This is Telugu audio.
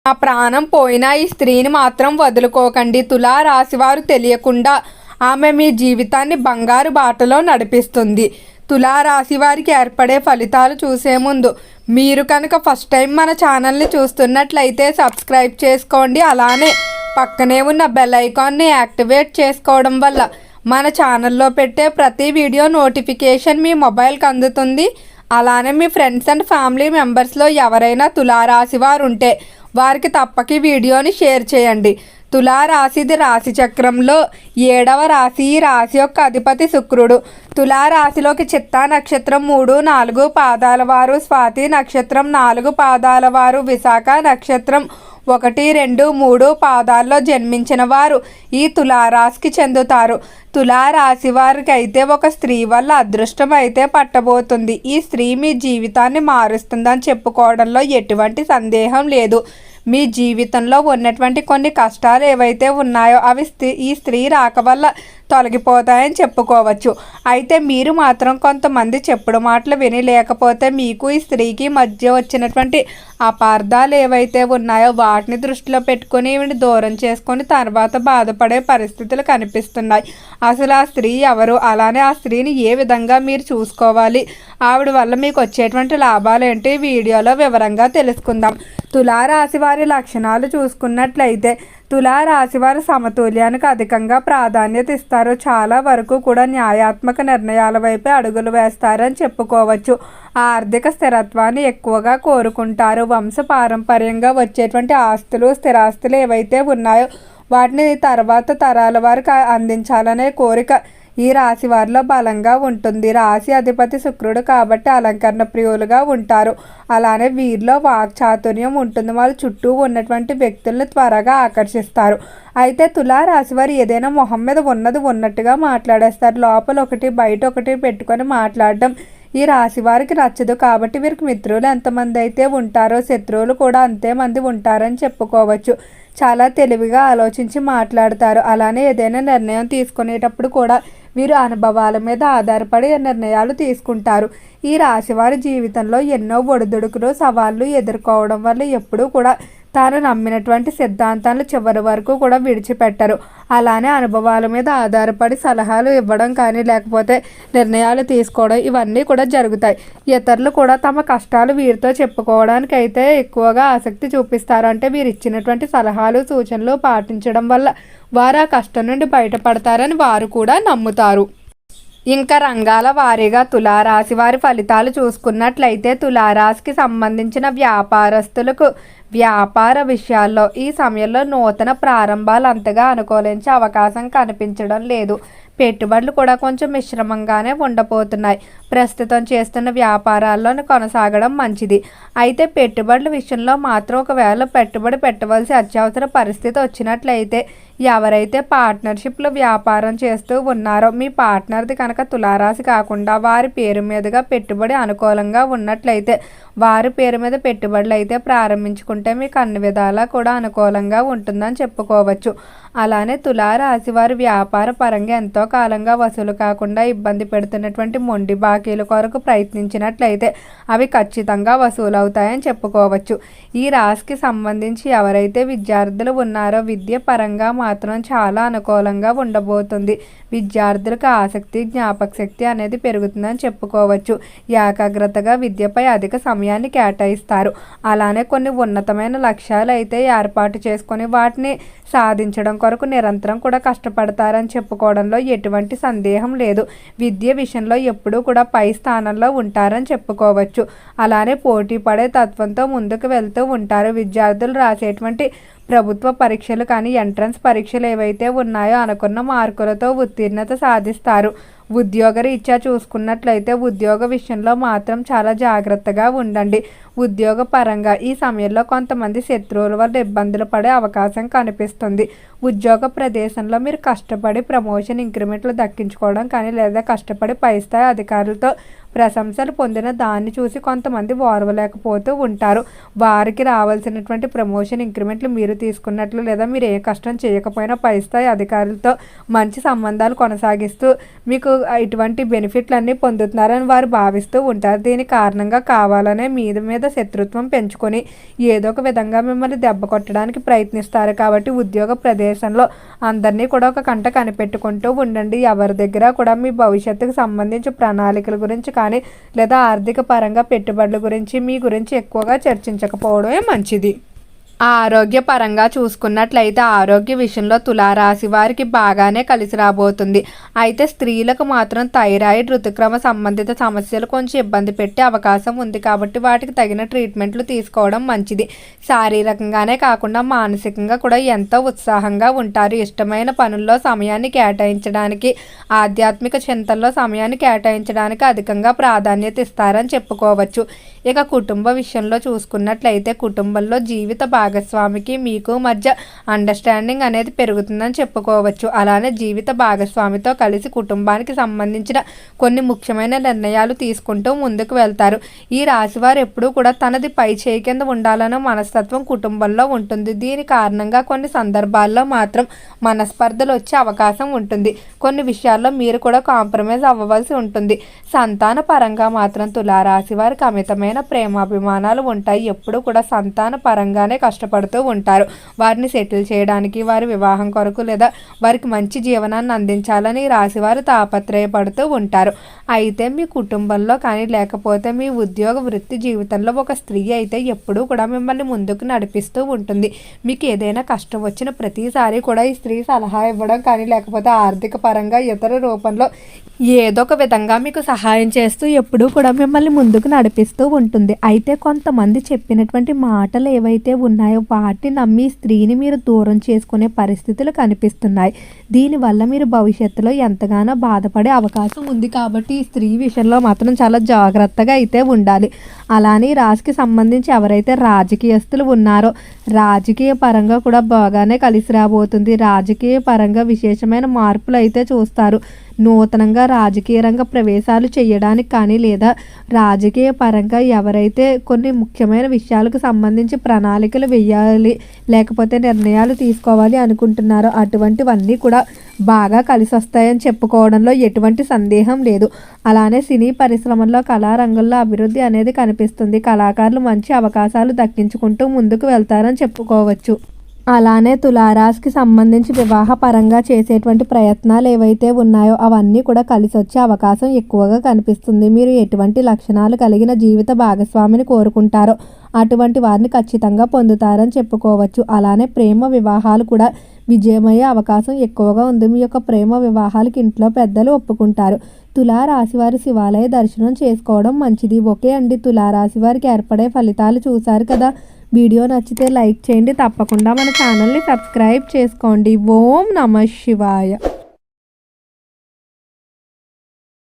ఆ ప్రాణం పోయినా ఈ స్త్రీని మాత్రం వదులుకోకండి. తులా రాశివారు తెలియకుండా ఆమె మీ జీవితాన్ని బంగారు బాటలో నడిపిస్తుంది. తులా రాశి వారికి ఏర్పడే ఫలితాలు చూసే ముందు మీరు కనుక ఫస్ట్ టైం మన ఛానల్ని చూస్తున్నట్లయితే సబ్స్క్రైబ్ చేసుకోండి. అలానే పక్కనే ఉన్న బెల్ ఐకాన్ని యాక్టివేట్ చేసుకోవడం వల్ల మన ఛానల్లో పెట్టే ప్రతి వీడియో నోటిఫికేషన్ మీ మొబైల్కి అందుతుంది. అలానే మీ ఫ్రెండ్స్ అండ్ ఫ్యామిలీ మెంబర్స్లో ఎవరైనా తులారాశి వారు ఉంటే వారికి తప్పక వీడియోని షేర్ చేయండి. తులారాశిది రాశి చక్రంలో 7వ రాశి. ఈ రాశి యొక్క అధిపతి శుక్రుడు. తులారాశిలోకి చిత్తా నక్షత్రం 3, 4 పాదాల వారు, స్వాతి నక్షత్రం 4 పాదాల వారు, విశాఖ నక్షత్రం 1, 2, 3 పాదాల్లో జన్మించిన వారు ఈ తులారాశికి చెందుతారు. తులారాశి వారికి అయితే ఒక స్త్రీ వల్ల అదృష్టం అయితే పట్టబోతుంది. ఈ స్త్రీ మీ జీవితాన్ని మారుస్తుందని చెప్పుకోవడంలో ఎటువంటి సందేహం లేదు. మీ జీవితంలో ఉన్నటువంటి కొన్ని కష్టాలు ఏవైతే ఉన్నాయో అవి ఈ స్త్రీ రాక వల్ల తొలగిపోతాయని చెప్పుకోవచ్చు. అయితే మీరు మాత్రం కొంతమంది చెప్పుడు మాటలు విని లేకపోతే మీకు ఈ స్త్రీకి మధ్య వచ్చినటువంటి అపార్థాలు ఏవైతే ఉన్నాయో వాటిని దృష్టిలో పెట్టుకొని ఈవిని దూరం చేసుకొని తర్వాత బాధపడే పరిస్థితులు కనిపిస్తున్నాయి. అసలు ఆ స్త్రీ ఎవరు, అలానే ఆ స్త్రీని ఏ విధంగా మీరు చూసుకోవాలి, ఆవిడ వల్ల మీకు వచ్చేటువంటి లాభాలు ఏంటి వీడియోలో వివరంగా తెలుసుకుందాం. తులారాశి వారి లక్షణాలు చూసుకున్నట్లయితే తులారాశి వారు సమతుల్యానికి అధికంగా ప్రాధాన్యత ఇస్తారు. చాలా వరకు కూడా న్యాయాత్మక నిర్ణయాల వైపే అడుగులు వేస్తారని చెప్పుకోవచ్చు. ఆర్థిక స్థిరత్వాన్ని ఎక్కువగా కోరుకుంటారు. వంశ పారంపర్యంగా వచ్చేటువంటి ఆస్తులు, స్థిరాస్తులు ఏవైతే ఉన్నాయో వాటిని తర్వాత తరాల వారికి అందించాలనే కోరిక ఈ రాశి వారిలో బలంగా ఉంటుంది. రాశి అధిపతి శుక్రుడు కాబట్టి అలంకరణ ప్రియులుగా ఉంటారు. అలానే వీరిలో వాక్చాతుర్యం ఉంటుంది. వాళ్ళు చుట్టూ ఉన్నటువంటి వ్యక్తులను త్వరగా ఆకర్షిస్తారు. అయితే తులారాశి వారు ఏదైనా మొహం మీద ఉన్నది ఉన్నట్టుగా మాట్లాడేస్తారు. లోపల ఒకటి బయట ఒకటి పెట్టుకొని మాట్లాడడం ఈ రాశి వారికి నచ్చదు. కాబట్టి వీరికి మిత్రులు ఎంతమంది అయితే ఉంటారో శత్రువులు కూడా అంతే మంది ఉంటారని చెప్పుకోవచ్చు. చాలా తెలివిగా ఆలోచించి మాట్లాడతారు. అలానే ఏదైనా నిర్ణయం తీసుకునేటప్పుడు కూడా వీరు అనుభవాల మీద ఆధారపడి నిర్ణయాలు తీసుకుంటారు. ఈ రాశివారి జీవితంలో ఎన్నో ఒడిదుడుకులు, సవాళ్ళు ఎదుర్కోవడం వల్ల ఎప్పుడూ కూడా తాను నమ్మినటువంటి సిద్ధాంతాలు చివరి వరకు కూడా విడిచిపెట్టరు. అలానే అనుభవాల మీద ఆధారపడి సలహాలు ఇవ్వడం కానీ లేకపోతే నిర్ణయాలు తీసుకోవడం ఇవన్నీ కూడా జరుగుతాయి. ఇతరులు కూడా తమ కష్టాలు వీరితో చెప్పుకోవడానికి అయితే ఎక్కువగా ఆసక్తి చూపిస్తారు. అంటే వీరు ఇచ్చినటువంటి సలహాలు, సూచనలు పాటించడం వల్ల వారు ఆ కష్టం నుండి బయటపడతారని వారు కూడా నమ్ముతారు. ఇంకా రంగాల వారీగా తులారాశి వారి ఫలితాలు చూసుకున్నట్లయితే తులారాశికి సంబంధించిన వ్యాపారస్తులకు వ్యాపార విషయాల్లో ఈ సమయంలో నూతన ప్రారంభాలు అంతగా అనుకూలించే అవకాశం కనిపించడం లేదు. పెట్టుబడులు కూడా కొంచెం మిశ్రమంగానే ఉండబోతున్నాయి. ప్రస్తుతం చేస్తున్న వ్యాపారాల్లో కొనసాగడం మంచిది. అయితే పెట్టుబడుల విషయంలో మాత్రం ఒకవేళ పెట్టుబడి పెట్టవలసి అత్యవసర పరిస్థితి వచ్చినట్లయితే ఎవరైతే పార్ట్నర్షిప్లో వ్యాపారం చేస్తూ ఉన్నారో మీ పార్ట్నర్ది కనుక తులారాశి కాకుండా వారి పేరు మీదుగా పెట్టుబడి అనుకూలంగా ఉన్నట్లయితే వారి పేరు మీద పెట్టుబడులు అయితే ప్రారంభించుకుంటే మీకు అన్ని విధాలా కూడా అనుకూలంగా ఉంటుందని చెప్పుకోవచ్చు. అలానే తులారాశి వారి వ్యాపార పరంగా ఎంతో కాలంగా వసూలు కాకుండా ఇబ్బంది పెడుతున్నటువంటి మొండి బాకీల కొరకు ప్రయత్నించినట్లయితే అవి ఖచ్చితంగా వసూలు అవుతాయని చెప్పుకోవచ్చు. ఈ రాశికి సంబంధించి ఎవరైతే విద్యార్థులు ఉన్నారో విద్య పరంగా మాత్రం చాలా అనుకూలంగా ఉండబోతుంది. విద్యార్థులకు ఆసక్తి, జ్ఞాపక శక్తి అనేది పెరుగుతుందని చెప్పుకోవచ్చు. ఏకాగ్రతగా విద్యపై అధిక సమయాన్ని కేటాయిస్తారు. అలానే కొన్ని ఉన్నతమైన లక్ష్యాలు అయితే ఏర్పాటు చేసుకొని వాటిని సాధించడం కొరకు నిరంతరం కూడా కష్టపడతారని చెప్పుకోవడంలో ఎటువంటి సందేహం లేదు. విద్య విషయంలో ఎప్పుడూ కూడా పై స్థానంలో ఉంటారని చెప్పుకోవచ్చు. అలానే పోటీ పడే తత్వంతో ముందుకు వెళ్తూ ఉంటారు. విద్యార్థులు రాసేటువంటి ప్రభుత్వ పరీక్షలు కానీ ఎంట్రన్స్ పరీక్షలు ఏవైతే ఉన్నాయో అనుకున్న మార్కులతో ఉత్తీర్ణత సాధిస్తారు. ఉద్యోగ రీత్యా చూసుకున్నట్లయితే ఉద్యోగ విషయంలో మాత్రం చాలా జాగ్రత్తగా ఉండండి. ఉద్యోగ పరంగా ఈ సమయంలో కొంతమంది శత్రువుల వల్ల ఇబ్బందులు పడే అవకాశం కనిపిస్తుంది. ఉద్యోగ ప్రదేశంలో మీరు కష్టపడి ప్రమోషన్, ఇంక్రిమెంట్లు దక్కించుకోవడం కానీ లేదా కష్టపడి పై స్థాయి అధికారులతో ప్రశంసలు పొందిన దాన్ని చూసి కొంతమంది ఓర్వలేకపోతూ ఉంటారు. వారికి రావాల్సినటువంటి ప్రమోషన్, ఇంక్రిమెంట్లు మీరు తీసుకున్నట్లు లేదా మీరు ఏ కష్టం చేయకపోయినా పై స్థాయి అధికారులతో మంచి సంబంధాలు కొనసాగిస్తూ మీకు ఇటువంటి బెనిఫిట్లన్నీ పొందుతున్నారని వారు భావిస్తూ ఉంటారు. దీని కారణంగా కావాలనే మీద శత్రుత్వం పెంచుకొని ఏదో ఒక విధంగా మిమ్మల్ని దెబ్బ కొట్టడానికి ప్రయత్నిస్తారు. కాబట్టి ఉద్యోగ ప్రదేశంలో అందరినీ కూడా ఒక కంట కనిపెట్టుకుంటూ ఉండండి. ఎవరి దగ్గర కూడా మీ భవిష్యత్తుకు సంబంధించి ప్రణాళికల గురించి కానీ లేదా ఆర్థిక పరంగా పెట్టుబడుల గురించి మీ గురించి ఎక్కువగా చర్చించకపోవడమే మంచిది. ఆరోగ్యపరంగా చూసుకున్నట్లయితే ఆరోగ్య విషయంలో తులారాశి వారికి బాగానే కలిసి రాబోతుంది. అయితే స్త్రీలకు మాత్రం థైరాయిడ్, ఋతుక్రమ సంబంధిత సమస్యలు కొంచెం ఇబ్బంది పెట్టే అవకాశం ఉంది. కాబట్టి వాటికి తగిన ట్రీట్మెంట్లు తీసుకోవడం మంచిది. శారీరకంగానే కాకుండా మానసికంగా కూడా ఎంతో ఉత్సాహంగా ఉంటారు. ఇష్టమైన పనుల్లో సమయాన్ని కేటాయించడానికి, ఆధ్యాత్మిక చింతనలో సమయాన్ని కేటాయించడానికి అధికంగా ప్రాధాన్యత ఇస్తారని చెప్పుకోవచ్చు. ఇక కుటుంబ విషయంలో చూసుకున్నట్లయితే కుటుంబంలో జీవిత భాగస్వామికి మీకు మధ్య అండర్స్టాండింగ్ అనేది పెరుగుతుందని చెప్పుకోవచ్చు. అలానే జీవిత భాగస్వామితో కలిసి కుటుంబానికి సంబంధించిన కొన్ని ముఖ్యమైన నిర్ణయాలు తీసుకుంటూ ముందుకు వెళ్తారు. ఈ రాశివారు ఎప్పుడూ కూడా తనది పై చేయి కింద ఉండాలన్న మనస్తత్వం కుటుంబంలో ఉంటుంది. దీని కారణంగా కొన్ని సందర్భాల్లో మాత్రం మనస్పర్ధలు వచ్చే అవకాశం ఉంటుంది. కొన్ని విషయాల్లో మీరు కూడా కాంప్రమైజ్ అవ్వవలసి ఉంటుంది. సంతాన పరంగా మాత్రం తులారాశి వారికి అమితమైన ప్రేమాభిమానాలు ఉంటాయి. ఎప్పుడు కూడా సంతాన పరంగానే కష్టపడుతూ ఉంటారు. వారిని సెటిల్ చేయడానికి, వారి వివాహం కొరకు లేదా వారికి మంచి జీవనాన్ని అందించాలని రాశివారు తాపత్రయపడుతూ ఉంటారు. అయితే మీ కుటుంబంలో కానీ లేకపోతే మీ ఉద్యోగ వృత్తి జీవితంలో ఒక స్త్రీ అయితే ఎప్పుడూ కూడా మిమ్మల్ని ముందుకు నడిపిస్తూ ఉంటుంది. మీకు ఏదైనా కష్టం వచ్చిన ప్రతిసారి కూడా ఈ స్త్రీ సలహా ఇవ్వడం కానీ లేకపోతే ఆర్థిక పరంగా ఇతర రూపంలో ఏదో ఒక విధంగా మీకు సహాయం చేస్తూ ఎప్పుడూ కూడా మిమ్మల్ని ముందుకు నడిపిస్తూ ఉంటుంది. అయితే కొంతమంది చెప్పినటువంటి మాటలు ఏవైతే ఉన్నాయో వాటిని నమ్మి స్త్రీని మీరు దూరం చేసుకునే పరిస్థితులు కనిపిస్తున్నాయి. దీనివల్ల మీరు భవిష్యత్తులో ఎంతగానో బాధపడే అవకాశం ఉంది. కాబట్టి ఈ స్త్రీ విషయంలో మాత్రం చాలా జాగ్రత్తగా అయితే ఉండాలి. అలానే రాశికి సంబంధించి ఎవరైతే రాజకీయస్తులు ఉన్నారో రాజకీయ పరంగా కూడా బాగానే కలిసి రాబోతుంది. రాజకీయ పరంగా విశేషమైన మార్పులు అయితే చూస్తారు. నూతనంగా రాజకీయ రంగ ప్రవేశాలు చేయడానికి కానీ లేదా రాజకీయ పరంగా ఎవరైతే కొన్ని ముఖ్యమైన విషయాలకు సంబంధించి ప్రణాళికలు వేయాలి లేకపోతే నిర్ణయాలు తీసుకోవాలి అనుకుంటున్నారో అటువంటివన్నీ కూడా బాగా కలిసి వస్తాయని చెప్పుకోవడంలో ఎటువంటి సందేహం లేదు. అలానే సినీ పరిశ్రమల్లో కళారంగంలో అభివృద్ధి అనేది కనిపిస్తుంది. కళాకారులు మంచి అవకాశాలు దక్కించుకుంటూ ముందుకు వెళ్తారని చెప్పుకోవచ్చు. అలానే తులారాశికి సంబంధించి వివాహపరంగా చేసేటువంటి ప్రయత్నాలు ఏవైతే ఉన్నాయో అవన్నీ కూడా కలిసి వచ్చే అవకాశం ఎక్కువగా కనిపిస్తుంది. మీరు ఎటువంటి లక్షణాలు కలిగిన జీవిత భాగస్వామిని కోరుకుంటారో అటువంటి వారిని ఖచ్చితంగా పొందుతారని చెప్పుకోవచ్చు. అలానే ప్రేమ వివాహాలు కూడా విజయమయ్యే అవకాశం ఎక్కువగా ఉంది. మీ యొక్క ప్రేమ వివాహాలకి ఇంట్లో పెద్దలు ఒప్పుకుంటారు. తులారాశి వారి శివాలయ దర్శనం చేసుకోవడం మంచిది. ఓకే అండి, తులారాశి వారికి ఏర్పడే ఫలితాలు చూశారు కదా. వీడియో నచ్చితే లైక్ చేయండి. తప్పకుండా మన ఛానల్ని సబ్స్క్రైబ్ చేసుకోండి. ఓం నమః శివాయ.